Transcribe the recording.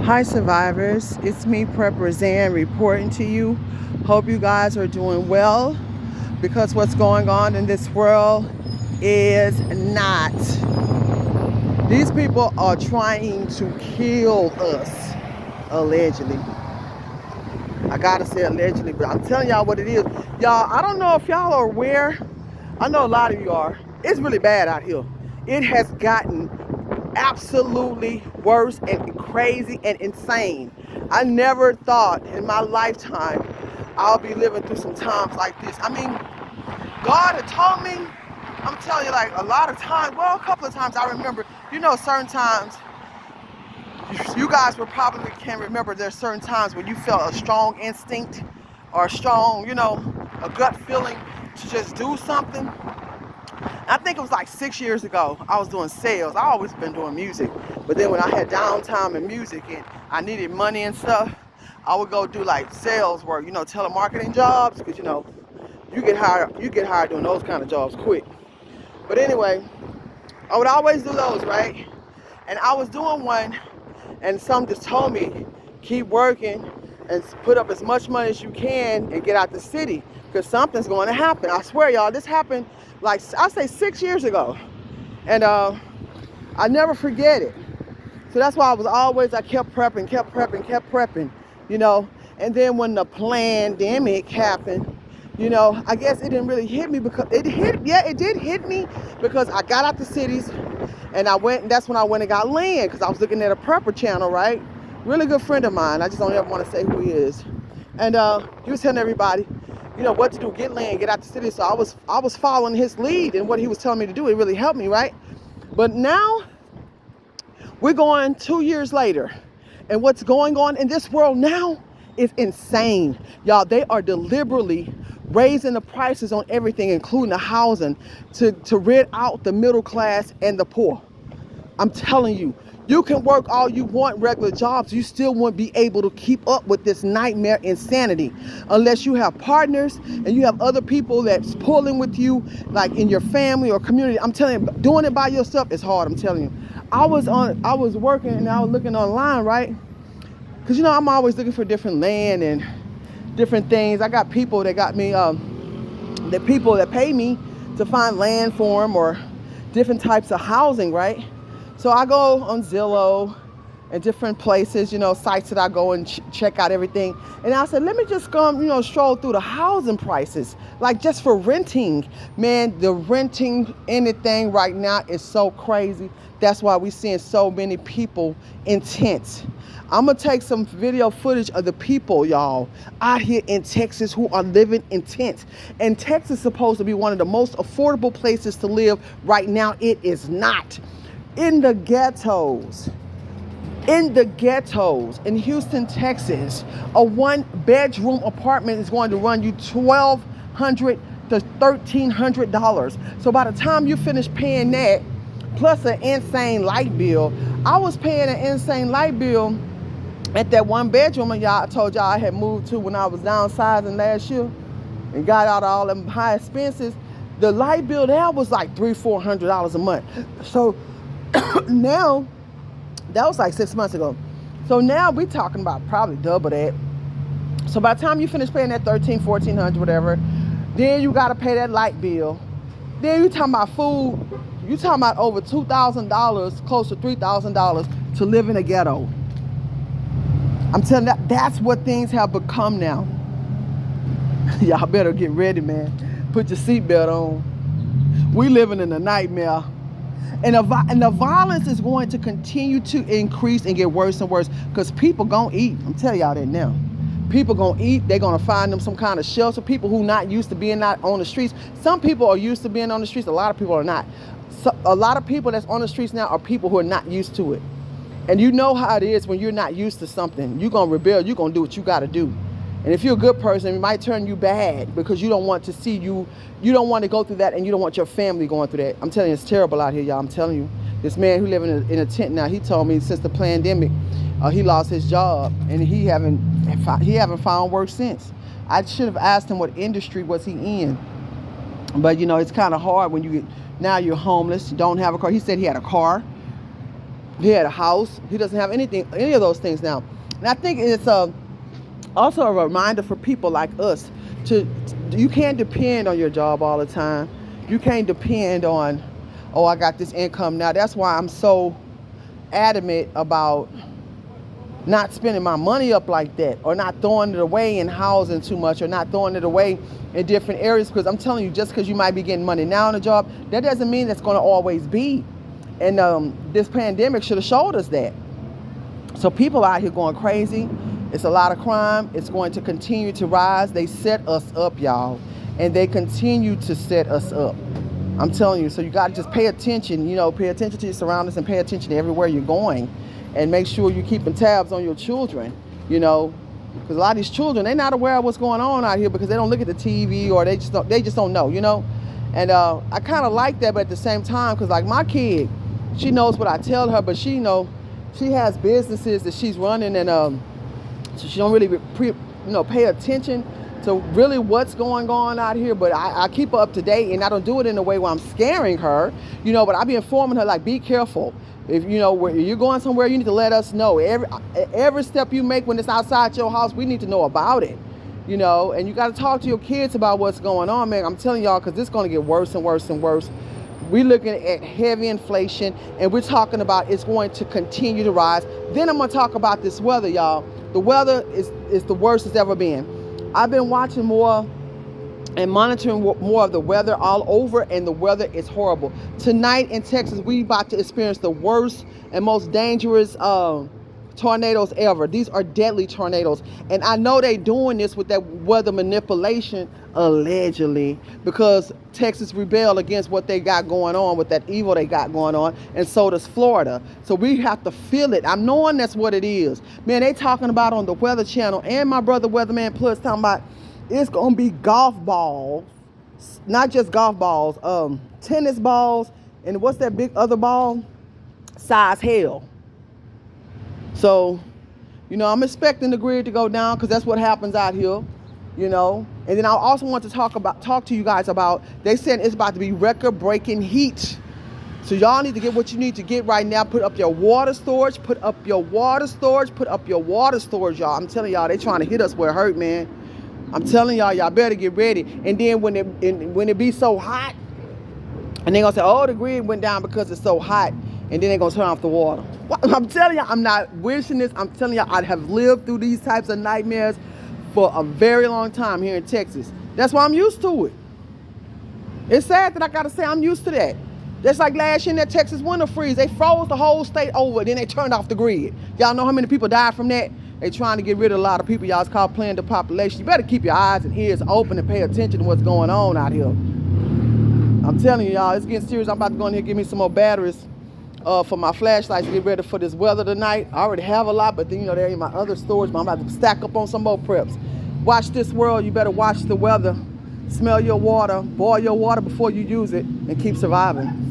Hi survivors, it's me Prep Roseanne reporting to you. Hope you guys are doing well because what's going on in this world is not. These people are trying to kill us, allegedly. I gotta say allegedly, but I'm telling y'all what it is. Y'all, I don't know if y'all are aware. I know a lot of you are. It's really bad out here. It has gotten absolutely worse and crazy and insane. I never thought in my lifetime I'll be living through some times like this. I mean, God had told me, I'm telling you, like a lot of times, well, a couple of times I remember, certain times, you guys will probably can remember there's certain times when you felt a strong instinct or a strong, a gut feeling to just do something. I think it was like 6 years ago. I was doing sales. I always been doing music. But then when I had downtime in music and I needed money and stuff, I would go do like sales work, telemarketing jobs, because you get hired doing those kind of jobs quick. But anyway, I would always do those, right? And I was doing one and some just told me, keep working and put up as much money as you can and get out the city because something's going to happen. I swear, y'all, this happened like I say 6 years ago, and I never forget it. So that's why I kept prepping, And then when the pandemic happened, I guess it didn't really hit me because it did hit me because I got out the cities and that's when I went and got land because I was looking at a prepper channel, right? Really good friend of mine. I just don't ever want to say who he is. And he was telling everybody, what to do, get land, get out the city. So I was following his lead and what he was telling me to do. It really helped me, right? But now we're going 2 years later. And what's going on in this world now is insane. Y'all, they are deliberately raising the prices on everything, including the housing, to rid out the middle class and the poor. I'm telling you, you can work all you want regular jobs. You still won't be able to keep up with this nightmare insanity unless you have partners and you have other people that's pulling with you, like in your family or community. I'm telling you, doing it by yourself is hard. I'm telling you. I was working and I was looking online, right? Because, I'm always looking for different land and different things. I got people that got me, the people that pay me to find land for them or different types of housing, right? So I go on Zillow and different places, sites that I go and check out everything. And I said, let me just go, stroll through the housing prices, like just for renting. Man, the renting anything right now is so crazy. That's why we're seeing so many people in tents. I'm going to take some video footage of the people, y'all, out here in Texas who are living in tents. And Texas is supposed to be one of the most affordable places to live. Right now, it is not. In the ghettos in Houston, Texas, a 1-bedroom apartment is going to run you $1,200 to $1,300. So by the time you finish paying that, plus an insane light bill, I was paying an insane light bill at that 1-bedroom, and I told y'all I had moved to when I was downsizing last year and got out of all them high expenses. The light bill there was like $300-400 a month. So now, that was like 6 months ago. So now we talking about probably double that. So by the time you finish paying that $1,300-1,400, whatever, then you got to pay that light bill. Then you talking about food. You talking about over $2,000, close to $3,000 to live in a ghetto. I'm telling you, that's what things have become now. Y'all better get ready, man. Put your seatbelt on. We living in a nightmare. And the violence is going to continue to increase and get worse and worse because people gonna eat. I'm telling y'all that now. People gonna eat. They're gonna find them some kind of shelter. People who not used to being not on the streets. Some people are used to being on the streets. A lot of people are not. So, a lot of people that's on the streets now are people who are not used to it. And you know how it is when you're not used to something. You're gonna rebel. You're gonna do what you gotta do. And if you're a good person, it might turn you bad because you don't want to see you don't want to go through that and you don't want your family going through that. I'm telling you, it's terrible out here, y'all. I'm telling you. This man who lives in a tent now, he told me since the pandemic, he lost his job and he haven't found work since. I should have asked him what industry was he in. But, it's kind of hard when now you're homeless, you don't have a car. He said he had a car. He had a house. He doesn't have any of those things now. And I think it's also a reminder for people like us you can't depend on your job all the time. You can't depend on, oh, I got this income now. That's why I'm so adamant about not spending my money up like that, or not throwing it away in housing too much, or not throwing it away in different areas. Because I'm telling you, just because you might be getting money now on a job, that doesn't mean that's going to always be. And this pandemic should have showed us that. So people out here going crazy. It's a lot of crime. It's going to continue to rise. They set us up, y'all, and they continue to set us up. I'm telling you. So you got to just pay attention. Pay attention to your surroundings and pay attention to everywhere you're going, and make sure you're keeping tabs on your children. Because a lot of these children, they're not aware of what's going on out here because they don't look at the TV, or they just don't know. And I kind of like that, but at the same time, because like my kid, she knows what I tell her, but she has businesses that she's running, and so she don't really pay attention to really what's going on out here. But I keep her up to date, and I don't do it in a way where I'm scaring her, but I be informing her, like, be careful. If where you're going somewhere, you need to let us know. Every step you make when it's outside your house, we need to know about it. And you got to talk to your kids about what's going on, man. I'm telling y'all, because it's going to get worse and worse and worse. We're looking at heavy inflation, and we're talking about it's going to continue to rise. Then I'm going to talk about this weather, y'all. The weather is the worst it's ever been. I've been watching more and monitoring more of the weather all over, and the weather is horrible. Tonight in Texas, we about to experience the worst and most dangerous tornadoes ever. These are deadly tornadoes, and I know they doing this with that weather manipulation, allegedly, because Texas rebelled against what they got going on, with that evil they got going on, and so does Florida. So we have to feel it. I'm knowing that's what it is. Man, they talking about on the Weather Channel, and my brother Weatherman Plus talking about it's gonna be golf balls, not just golf balls, tennis balls, and what's that big other ball? Size hell. So, I'm expecting the grid to go down, because that's what happens out here, And then I also want to talk to you guys about, they said it's about to be record-breaking heat. So y'all need to get what you need to get right now. Put up your water storage, y'all. I'm telling y'all, they trying to hit us where it hurt, man. I'm telling y'all better get ready. And then when it be so hot, and they gonna say, oh, the grid went down because it's so hot, and then they gonna turn off the water. I'm telling y'all, I'm not wishing this. I'm telling y'all, I have lived through these types of nightmares for a very long time here in Texas. That's why I'm used to it. It's sad that I gotta say I'm used to that. Just like last year in that Texas winter freeze, they froze the whole state over, then they turned off the grid. Y'all know how many people died from that? They trying to get rid of a lot of people. Y'all, it's called playing the population. You better keep your eyes and ears open and pay attention to what's going on out here. I'm telling you, y'all, it's getting serious. I'm about to go in here and give me some more batteries for my flashlights to get ready for this weather tonight. I already have a lot, but then, they're in my other storage, but I'm about to stack up on some more preps. Watch this world. You better watch the weather. Smell your water. Boil your water before you use it, and keep surviving.